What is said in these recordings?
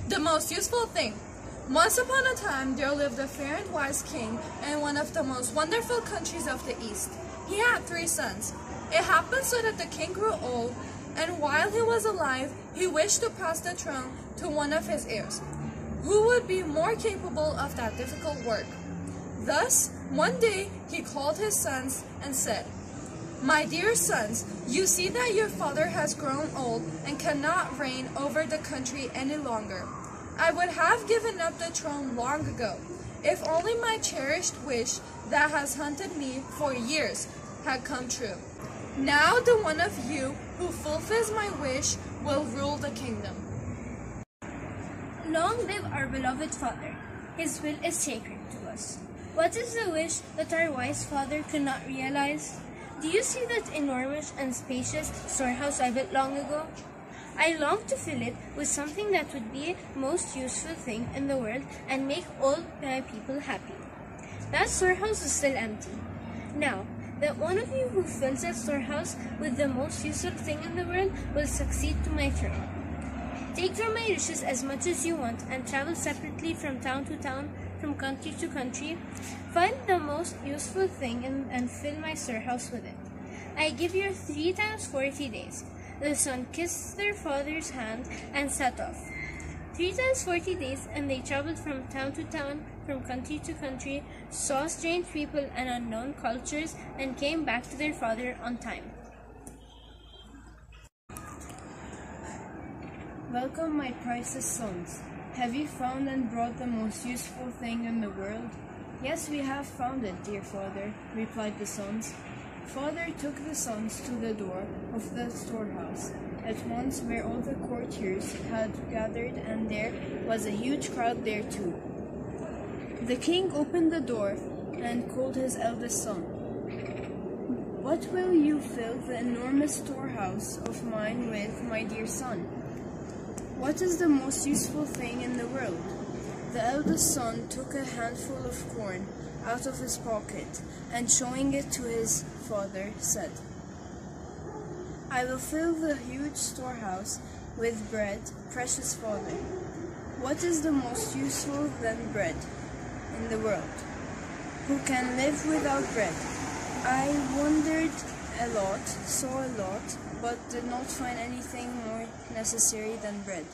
The most useful thing. Once upon a time there lived a fair and wise king in one of the most wonderful countries of the East. He had 3 sons. It happened so that the king grew old, and while he was alive, he wished to pass the throne to one of his heirs, who would be more capable of that difficult work. Thus, one day he called his sons and said, "My dear sons, you see that your father has grown old and cannot reign over the country any longer. I would have given up the throne long ago, if only my cherished wish that has haunted me for years had come true. Now the one of you who fulfills my wish will rule the kingdom." Long live our beloved father. His will is sacred to us. What is the wish that our wise father could not realize? Do you see that enormous and spacious storehouse I built long ago? I long to fill it with something that would be the most useful thing in the world and make all my people happy. That storehouse is still empty. Now, that one of you who fills that storehouse with the most useful thing in the world will succeed to my throne. Take from my riches as much as you want and travel separately from town to town, from country to country. Find the most useful thing and fill my storehouse with it. I give you 3 times 40 days. The sons kissed their father's hand and set off. 3 times 40 days, and they traveled from town to town, from country to country, saw strange people and unknown cultures, and came back to their father on time. "Welcome, my priceless sons. Have you found and brought the most useful thing in the world?" "Yes, we have found it, dear father," replied the sons. Father took the sons to the door of the storehouse at once, where all the courtiers had gathered, and there was a huge crowd there too. The king opened the door and called his eldest son. "What will you fill the enormous storehouse of mine with, my dear son?" "What is the most useful thing in the world?" The eldest son took a handful of corn out of his pocket, and showing it to his father, said, "I will fill the huge storehouse with bread, precious father." "What is the most useful than bread in the world? Who can live without bread?" I wondered a lot, saw a lot, but did not find anything more necessary than bread.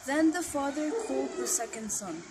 Then the father called the second son.